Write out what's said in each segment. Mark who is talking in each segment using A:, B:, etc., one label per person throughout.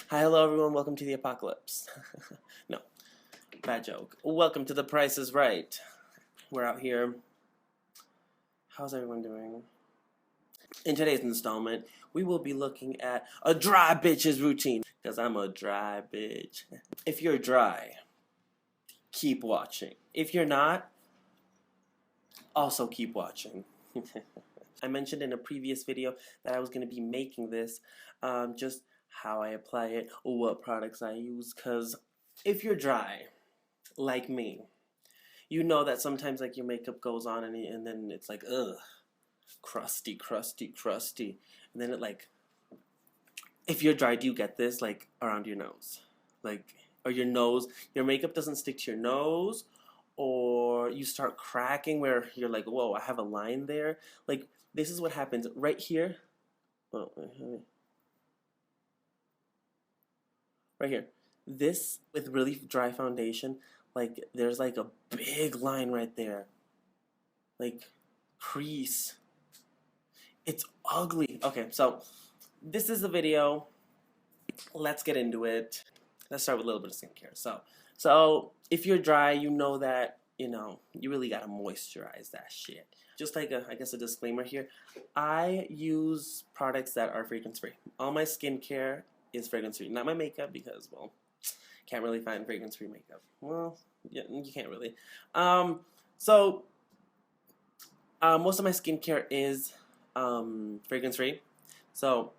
A: Hi, hello everyone, welcome to the apocalypse. No, bad joke. Welcome to The Price is Right. We're out here. How's everyone doing? In today's installment, we will be looking at a dry bitch's routine. Because I'm a dry bitch. If you're dry, keep watching. If you're not, also keep watching. I mentioned in a previous video that I was going to be making this, just how I apply it, or what products I use, because if you're dry, like me, you know that sometimes like your makeup goes on and then it's like, ugh, crusty, crusty, crusty. And then it like, if you're dry, do you get this like around your nose? Like, or your nose, your makeup doesn't stick to your nose, or you start cracking where you're like, whoa, I have a line there. Like, this is what happens right here. Oh, right here. This with really dry foundation, like there's like a big line right there. Like crease. It's ugly. Okay, so this is the video. Let's get into it. Let's start with a little bit of skincare. So if you're dry, you know that, you really gotta moisturize that shit. Just like I guess a disclaimer here, I use products that are fragrance free. All my skincare is fragrance free. Not my makeup because, well, can't really find fragrance free makeup. Well, yeah, you can't really. So most of my skincare is fragrance free. So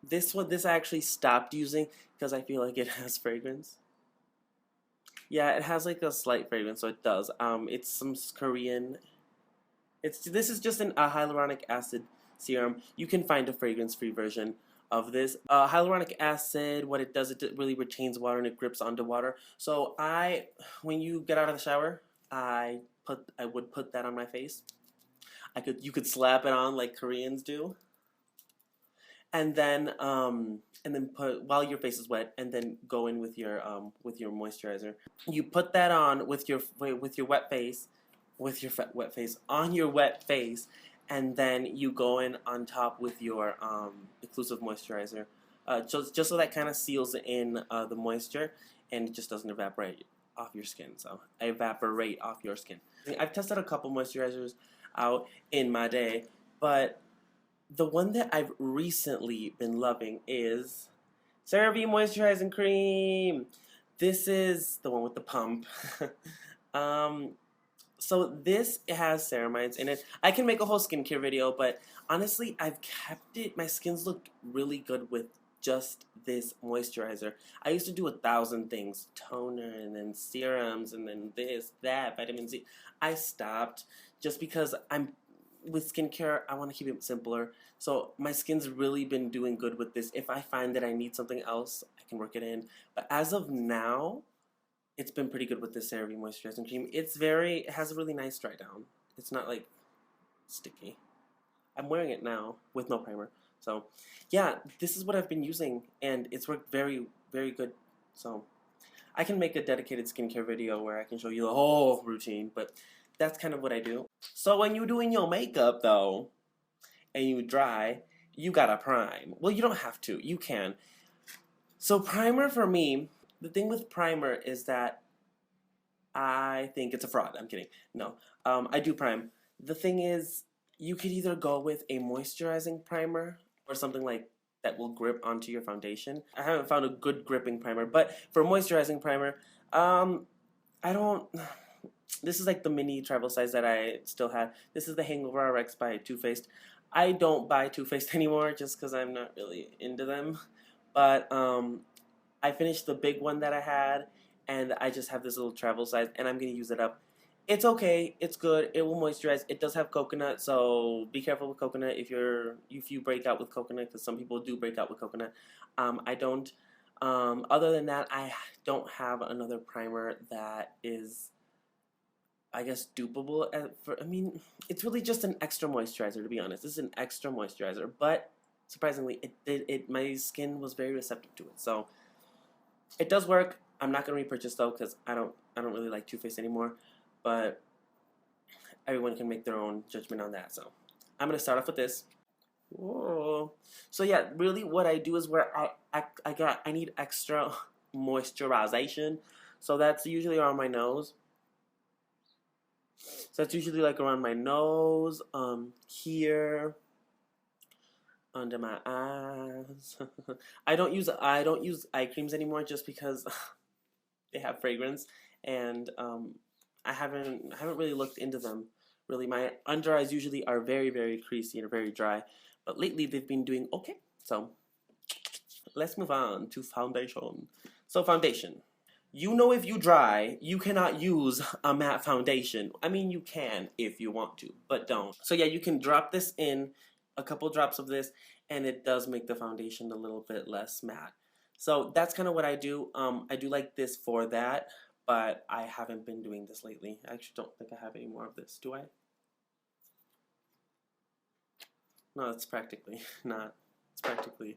A: this I actually stopped using because I feel like it has fragrance. Yeah, it has like a slight fragrance, so it does. It's some Korean. This is just a hyaluronic acid serum. You can find a fragrance-free version of this. Hyaluronic acid, what it does, it really retains water and it grips onto water. So when you get out of the shower, I would put that on my face. You could slap it on like Koreans do, and then put while your face is wet, and then go in with your moisturizer. You put that on with your wet face, wet face on your wet face, and then you go in on top with your exclusive moisturizer, just so that kind of seals in the moisture and it just doesn't evaporate off your skin. I've tested a couple moisturizers out in my day, but the one that I've recently been loving is CeraVe Moisturizing Cream. This is the one with the pump. So this has ceramides in it. I can make a whole skincare video, but honestly, I've kept it. My skin's look really good with just this moisturizer. I used to do 1,000 things. Toner, and then serums, and then this, that, vitamin C. I stopped just because with skincare, I want to keep it simpler. So my skin's really been doing good with this. If I find that I need something else, I can work it in. But as of now, it's been pretty good with this CeraVe Moisturizing Cream. It has a really nice dry down. It's not like sticky. I'm wearing it now with no primer. So yeah, this is what I've been using and it's worked very, very good. So I can make a dedicated skincare video where I can show you the whole routine, but that's kind of what I do. So when you're doing your makeup though, and you dry, you gotta prime. Well, you don't have to, you can. So primer for me, the thing with primer is that I think it's a fraud. I'm kidding. No, I do prime. The thing is, you could either go with a moisturizing primer or something like that will grip onto your foundation. I haven't found a good gripping primer, but for a moisturizing primer, I don't. This is like the mini travel size that I still have. This is the Hangover RX by Too Faced. I don't buy Too Faced anymore just because I'm not really into them. But I finished the big one that I had, and I just have this little travel size, and I'm going to use it up. It's okay. It's good. It will moisturize. It does have coconut, so be careful with coconut if you break out with coconut, because some people do break out with coconut. I don't. Other than that, I don't have another primer that is, I guess, dupable. I mean, it's really just an extra moisturizer, to be honest. This is an extra moisturizer, but surprisingly, my skin was very receptive to it. So it does work. I'm not gonna repurchase though because I don't really like Too Faced anymore. But everyone can make their own judgment on that. So I'm gonna start off with this. Whoa. So yeah, really, what I do is where I need extra moisturization, so that's usually around my nose. So that's usually like around my nose, here, under my eyes. I don't use eye creams anymore just because they have fragrance, and I haven't really looked into them. Really, my under eyes usually are very creasy and very dry, but lately they've been doing okay. So let's move on to foundation. So foundation. You know, if you dry, you cannot use a matte foundation. I mean, you can if you want to, but don't. So yeah, you can drop this in, a couple drops of this, and it does make the foundation a little bit less matte. So that's kind of what I do. I do like this for that, but I haven't been doing this lately. I actually don't think I have any more of this. Do I? No, it's practically not. It's practically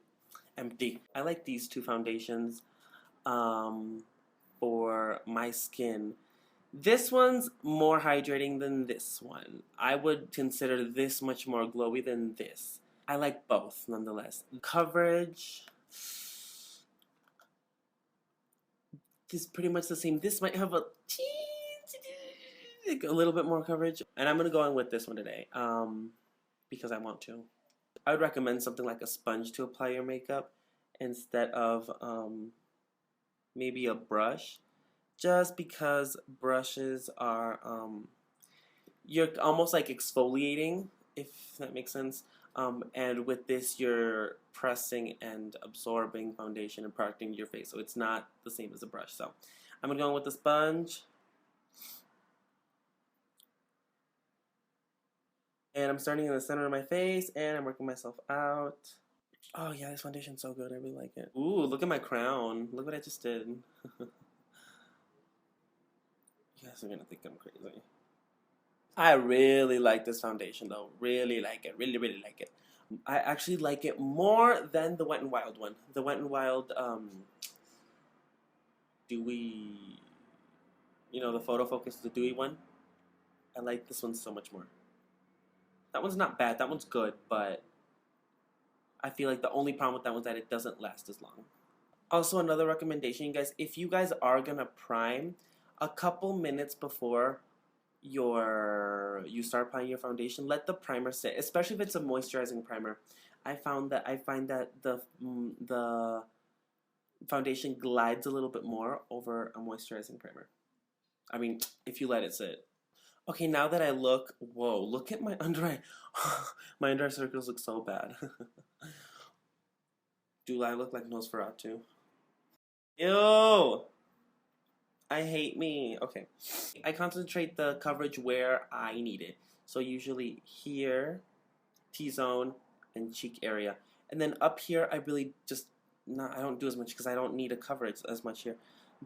A: empty. I like these two foundations. For my skin. This one's more hydrating than this one. I would consider this much more glowy than this. I like both, nonetheless. Coverage is pretty much the same. This might have a little bit more coverage, and I'm gonna go in with this one today, because I want to. I would recommend something like a sponge to apply your makeup instead of maybe a brush, just because brushes are you're almost like exfoliating, if that makes sense, and with this you're pressing and absorbing foundation and protecting your face, so it's not the same as a brush. So I'm gonna go in with the sponge, and I'm starting in the center of my face and I'm working myself out. Oh yeah, this foundation's so good. I really like it. Ooh, look at my crown. Look what I just did. You guys are gonna think I'm crazy. I really like this foundation though. Really like it. Really like it. I actually like it more than the Wet n Wild one. The Wet n Wild dewy, the photo focus, the dewy one. I like this one so much more. That one's not bad. That one's good, but I feel like the only problem with that one is that it doesn't last as long. Also, another recommendation, you guys, if you guys are gonna prime, a couple minutes before you start applying your foundation, let the primer sit, especially if it's a moisturizing primer. I find that the foundation glides a little bit more over a moisturizing primer. I mean, if you let it sit. Okay, now that I look, whoa, look at my under eye. My under eye circles look so bad. Do I look like Nosferatu? Ew! I hate me. Okay. I concentrate the coverage where I need it. So usually here, T-zone, and cheek area. And then up here, I really just, I don't do as much because I don't need a coverage as much here.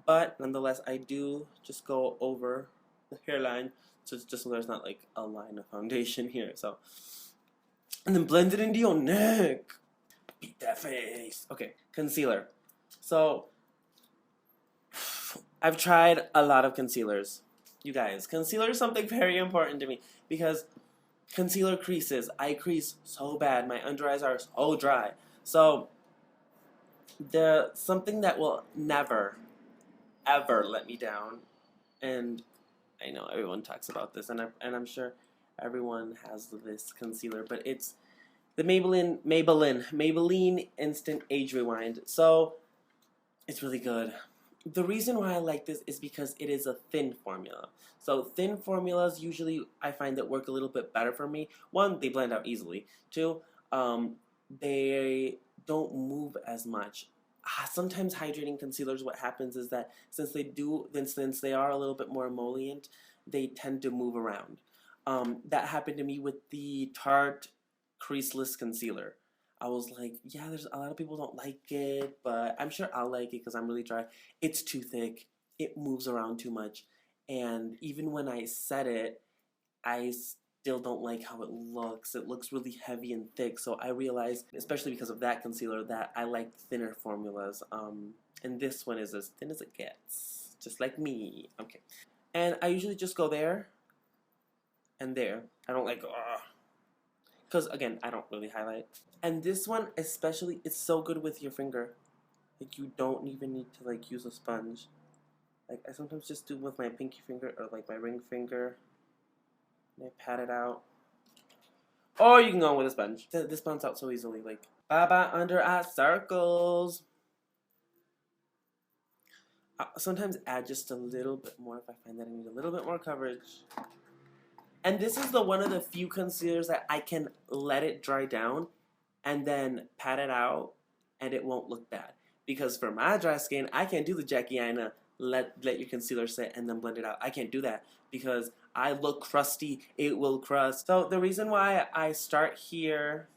A: But nonetheless, I do just go over the hairline, so it's just so there's not like a line of foundation here. So, and then blend it into your neck. Beat that face. Okay, concealer. So, I've tried a lot of concealers. You guys, concealer is something very important to me because concealer creases. I crease so bad. My under eyes are so dry. So, something that will never, ever let me down, and I know everyone talks about this, and I'm sure everyone has this concealer, but it's the Maybelline Instant Age Rewind. So, it's really good. The reason why I like this is because it is a thin formula. So thin formulas usually I find that work a little bit better for me. One, they blend out easily. Two, they don't move as much. Sometimes hydrating concealers, what happens is that since they are a little bit more emollient, they tend to move around. That happened to me with the Tarte Creaseless Concealer. I was like, yeah, there's a lot of people don't like it, but I'm sure I'll like it because I'm really dry. It's too thick. It moves around too much. And even when I set it, I still don't like how it looks. It looks really heavy and thick. So I realized, especially because of that concealer, that I like thinner formulas. And this one is as thin as it gets. Just like me. Okay. And I usually just go there and there. I don't like, because again, I don't really highlight. And this one especially, it's so good with your finger. Like, you don't even need to like use a sponge. Like, I sometimes just do with my pinky finger or like my ring finger, and I pat it out. Or you can go with a sponge. This blends out so easily. Like, baba under eye circles. I'll sometimes add just a little bit more if I find that I need a little bit more coverage. And this is one of the few concealers that I can let it dry down and then pat it out and it won't look bad. Because for my dry skin, I can't do the Jackie Aina, let your concealer sit and then blend it out. I can't do that because I look crusty, it will crust. So the reason why I start here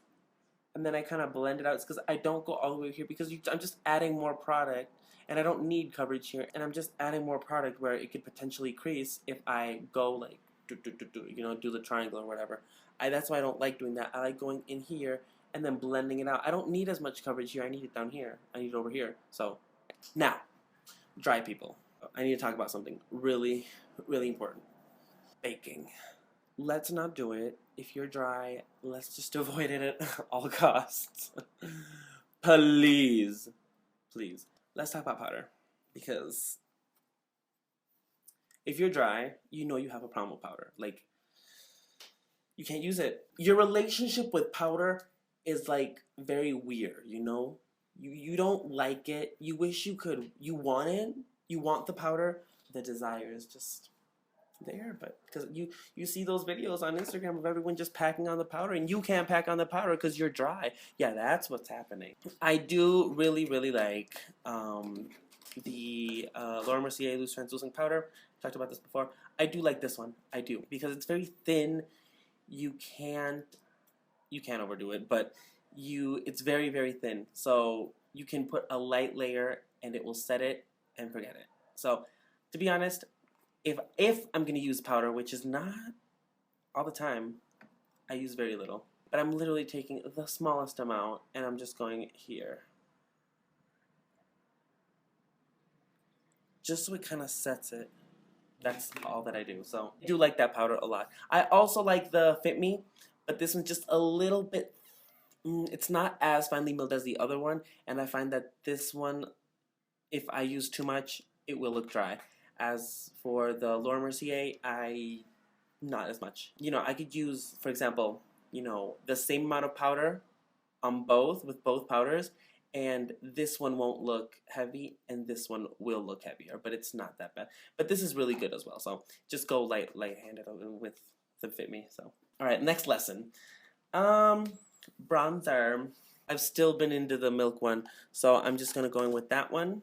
A: and then I kind of blend it out is because I don't go all the way here because I'm just adding more product and I don't need coverage here, and I'm just adding more product where it could potentially crease if I go like do the triangle or whatever. That's why I don't like doing that. I like going in here and then blending it out. I don't need as much coverage here. I need it down here. I need it over here. So now, dry people. I need to talk about something really, really important. Baking. Let's not do it. If you're dry, let's just avoid it at all costs. Please. Please. Let's talk about powder. Because if you're dry, you know you have a problem with powder. Like, you can't use it. Your relationship with powder is like very weird, you know? You don't like it. You wish you could. You want it. You want the powder. The desire is just there, but because you see those videos on Instagram of everyone just packing on the powder and you can't pack on the powder because you're dry. Yeah, that's what's happening. I do really like the Laura Mercier loose translucent powder. Talked about this before. I do like this one. I do because it's very thin. You can't overdo it, but it's very thin. So you can put a light layer and it will set it and forget it. So to be honest, if I'm gonna use powder, which is not all the time, I use very little. But I'm literally taking the smallest amount and I'm just going here. Just so it kind of sets it. That's all that I do. So I do like that powder a lot. I also like the Fit Me, but this one's just a little bit, it's not as finely milled as the other one, and I find that this one, if I use too much, it will look dry. As for the Laura Mercier, not as much. You know, I could use, for example, the same amount of powder on with both powders, and this one won't look heavy, and this one will look heavier, but it's not that bad. But this is really good as well, so just go light-handed with the Fit Me. So, all right, next lesson. Bronzer. I've still been into the Milk one, so I'm just gonna go in with that one.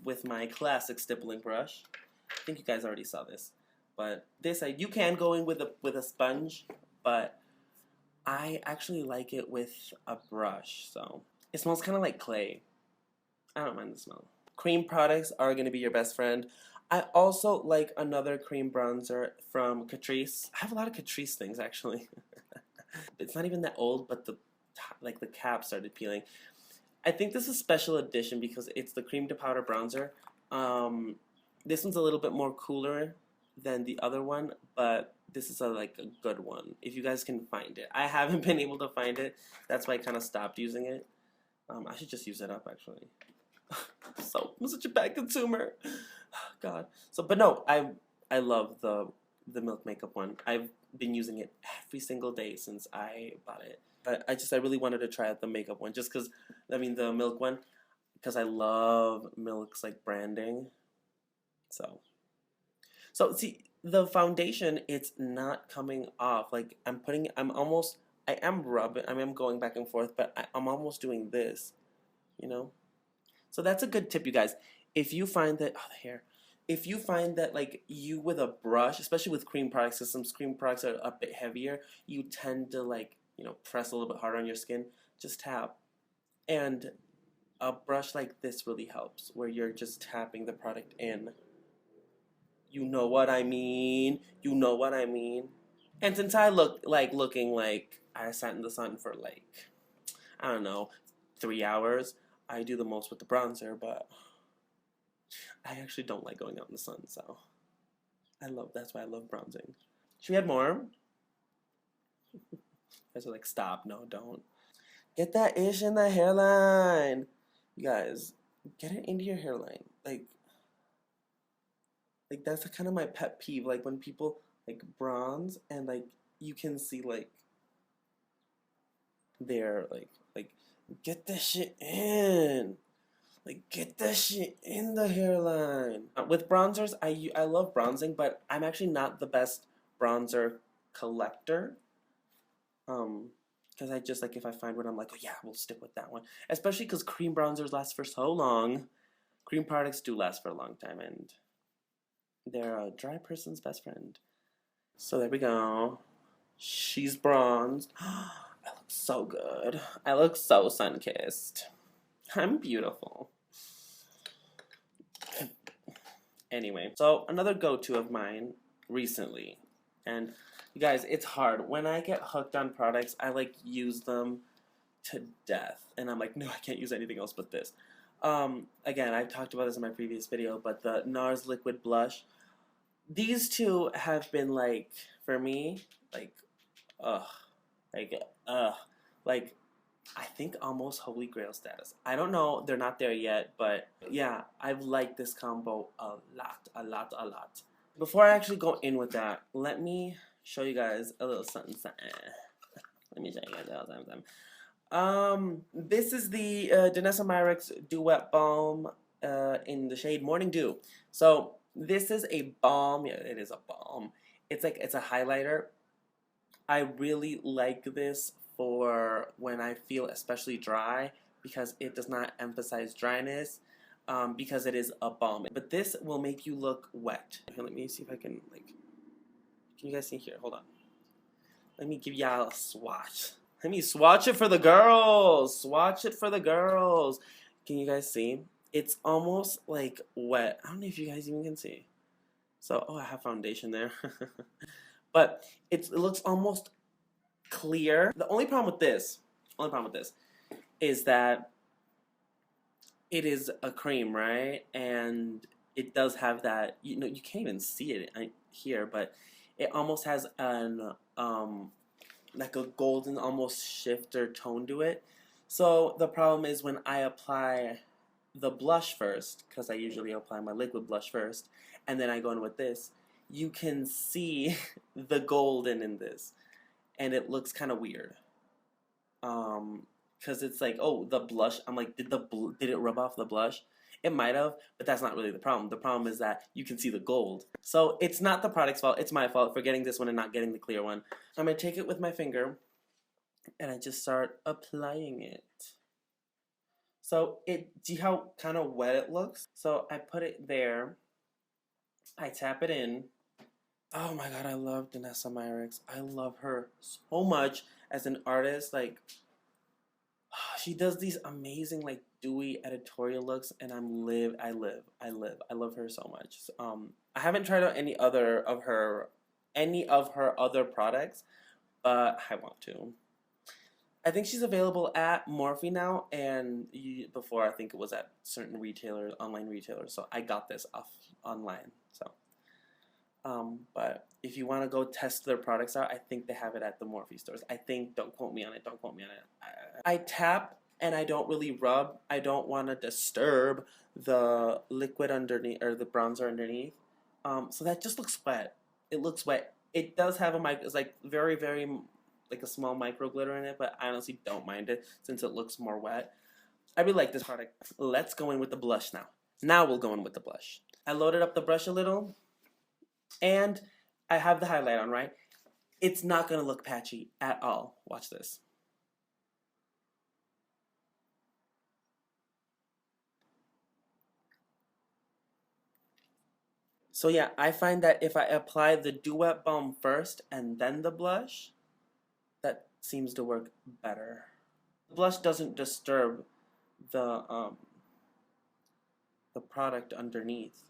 A: With my classic stippling brush. I think you guys already saw this, but you can go in with a sponge, but I actually like it with a brush. So it smells kind of like clay. I don't mind the smell. Cream products are going to be your best friend. I also like another cream bronzer from Catrice. I have a lot of Catrice things actually. It's not even that old, but the cap started peeling. I think this is special edition because it's the cream to powder bronzer. This one's a little bit more cooler than the other one, but this is a good one. If you guys can find it, I haven't been able to find it. That's why I kind of stopped using it. I should just use it up actually. I'm such a bad consumer. God. But no, I love the Milk makeup one. I've been using it every single day since I bought it. But I really wanted to try out the makeup one just because, the Milk one, because I love Milk's branding. So see, the foundation, it's not coming off. I am rubbing, I am going back and forth, but I'm almost doing this, So that's a good tip, you guys. If you find that, the hair. If you find that you with a brush, especially with cream products, because some cream products are a bit heavier, you tend to press a little bit harder on your skin, just tap. And a brush like this really helps, where you're just tapping the product in. You know what I mean? You know what I mean? And since I look looking like I sat in the sun for I don't know, 3 hours, I do the most with the bronzer, but I actually don't like going out in the sun, so that's why I love bronzing. Should we add more? You guys are stop, no, don't. Get that ish in the hairline. You guys, get it into your hairline. Like that's kind of my pet peeve. Like when people like bronze and like you can see like they're like get this shit in. Like get that shit in the hairline. With bronzers, I love bronzing, but I'm actually not the best bronzer collector. Because I just like if I find one, I'm like, oh yeah, we'll stick with that one. Especially because cream bronzers last for so long. Cream products do last for a long time, and they're a dry person's best friend. So there we go. She's bronzed. I look so good. I look so sun-kissed. I'm beautiful. Anyway, so another go-to of mine recently, and you guys, it's hard. When I get hooked on products, I like use them to death, and I'm like, no, I can't use anything else but this. Again, I've talked about this in my previous video, but the NARS liquid blush, these two have been like, for me, like, ugh, like, ugh, like, I think almost holy grail status. I don't know, they're not there yet, but yeah, I've liked this combo a lot, a lot, a lot. Before I actually go in with that, let me show you guys a little something, something. Let me show you guys a little something. This is the Danessa Myricks Duet Balm in the shade Morning Dew. So this is a balm. Yeah, it is a balm. It's like it's a highlighter. I really like this for when I feel especially dry because it does not emphasize dryness because it is a balm. But this will make you look wet. Here, let me see if I can like. Can you guys see here? Hold on. Let me give y'all a swatch. Let me swatch it for the girls. Swatch it for the girls. Can you guys see? It's almost like wet. I don't know if you guys even can see. So, oh, I have foundation there. But it looks almost clear. The only problem with this, is that it is a cream, right? And it does have that, you know, you can't even see it here, but it almost has an, like a golden almost shift or tone to it. So the problem is when I apply the blush first, because I usually apply my liquid blush first, and then I go in with this, you can see the golden in this, and it looks kind of weird. Because it's like, oh, the blush. I'm like, did it rub off the blush? It might have, but that's not really the problem. The problem is that you can see the gold. So it's not the product's fault. It's my fault for getting this one and not getting the clear one. I'm going to take it with my finger, and I just start applying it. So see how kind of wet it looks? So I put it there. I tap it in. Oh my god, I love Danessa Myricks. I love her so much as an artist. Like, she does these amazing like dewy editorial looks, and I love her so much. I haven't tried out any of her other products, but I want to. I think she's available at Morphe now, and before I think it was at certain retailers, online retailers. So I got this off online. So, but if you want to go test their products out, I think they have it at the Morphe stores. I think. Don't quote me on it. Don't quote me on it. I tap and I don't really rub. I don't want to disturb the liquid underneath or the bronzer underneath. So that just looks wet. It looks wet. It does have it's like very, very like a small micro glitter in it, but I honestly don't mind it since it looks more wet. I really like this product. Let's go in with the blush now. Now we'll go in with the blush. I loaded up the brush a little, and I have the highlight on, right? It's not going to look patchy at all. Watch this. So yeah, I find that if I apply the Duet Balm first and then the blush, that seems to work better. The blush doesn't disturb the product underneath.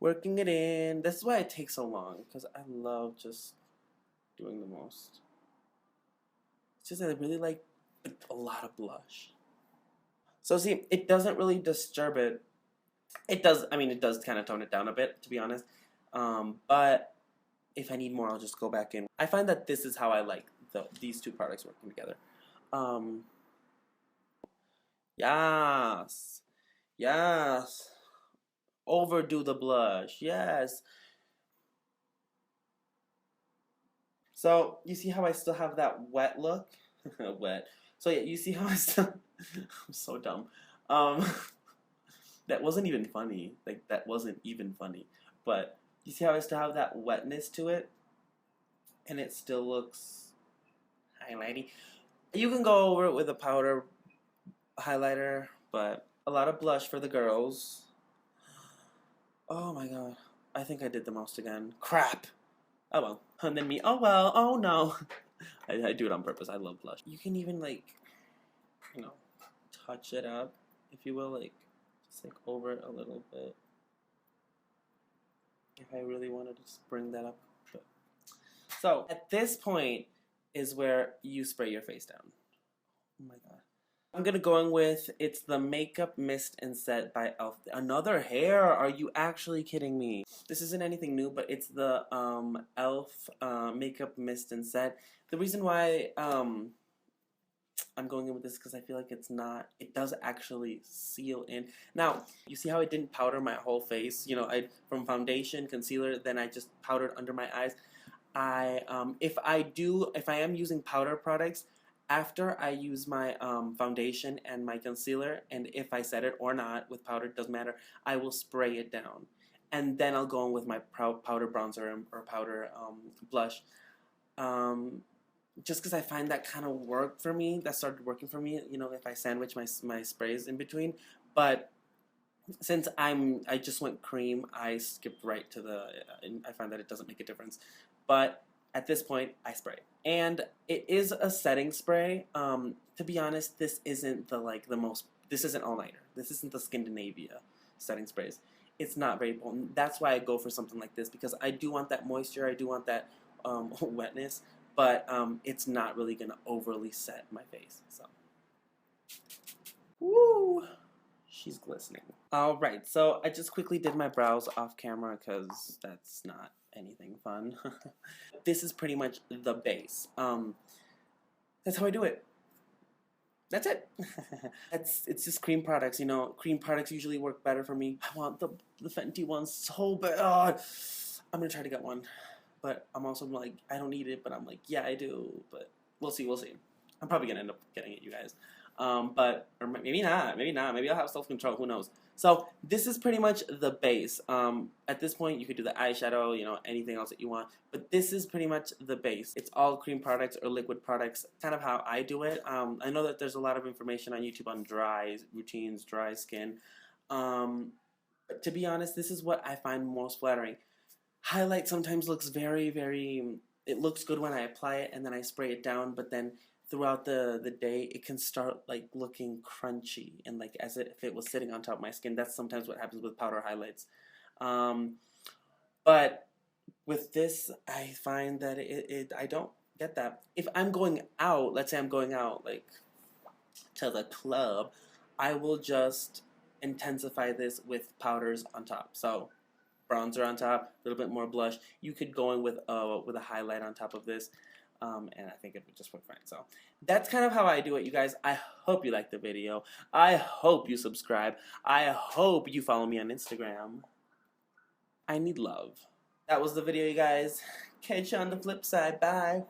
A: Working it in. This is why it takes so long, because I love just doing the most. It's just that I really like a lot of blush. So see, it doesn't really disturb it. It does, I mean, it does kind of tone it down a bit, to be honest. But if I need more, I'll just go back in. I find that this is how I like these two products working together. Yes. Yes. Overdo the blush. Yes. So you see how I still have that wet look? Wet. So yeah, you see how I still I'm so dumb. Um that wasn't even funny. Like that wasn't even funny. But you see how I still have that wetness to it? And it still looks highlighty. You can go over it with a powder highlighter, but a lot of blush for the girls. Oh my god. I think I did the most again. Crap. Oh well. And then me, oh well, oh no. I do it on purpose. I love blush. You can even like, you know, touch it up, if you will, like just like over it a little bit. If I really wanted to just bring that up. But. So at this point is where you spray your face down. Oh my god. I'm gonna go in with it's the Makeup Mist and Set by Elf. Another hair? Are you actually kidding me? This isn't anything new, but it's the Elf Makeup Mist and Set. The reason why I'm going in with this because I feel like it does actually seal in. Now, you see how I didn't powder my whole face? You know, from foundation, concealer, then I just powdered under my eyes. If I am using powder products, after I use my foundation and my concealer, and if I set it or not with powder, doesn't matter, I will spray it down. And then I'll go in with my powder bronzer or powder blush. Just because I find that kind of worked for me, that started working for me, you know, if I sandwich my sprays in between. But since I just went cream, I skipped right to the, I find that it doesn't make a difference. But at this point, I spray. And it is a setting spray. To be honest, this isn't this isn't all-nighter. This isn't the Scandinavia setting sprays. It's not very potent. That's why I go for something like this, because I do want that moisture, I do want that wetness, but it's not really going to overly set my face. So, woo! She's glistening. Alright, so I just quickly did my brows off camera because that's not anything fun. This is pretty much the base. That's how I do it. That's it. It's just cream products, you know. Cream products usually work better for me. I want the Fenty one so bad. I'm gonna try to get one. But I'm also like, I don't need it, but I'm like, yeah, I do. But we'll see, we'll see. I'm probably gonna end up getting it, you guys. Or maybe not, maybe not. Maybe I'll have self-control, who knows. So this is pretty much the base. At this point, you could do the eyeshadow, you know, anything else that you want. But this is pretty much the base. It's all cream products or liquid products, kind of how I do it. I know that there's a lot of information on YouTube on dry routines, dry skin. But to be honest, this is what I find most flattering. Highlight sometimes looks it looks good when I apply it and then I spray it down, but then throughout the day it can start like looking crunchy and like as if it was sitting on top of my skin. That's sometimes what happens with powder highlights. But with this, I find that I don't get that. If I'm going out, let's say I'm going out like to the club, I will just intensify this with powders on top. So bronzer on top, a little bit more blush. You could go in with a highlight on top of this, and I think it would just work fine. So that's kind of how I do it, you guys. I hope you liked the video. I hope you subscribe. I hope you follow me on Instagram. I need love. That was the video, you guys. Catch you on the flip side. Bye.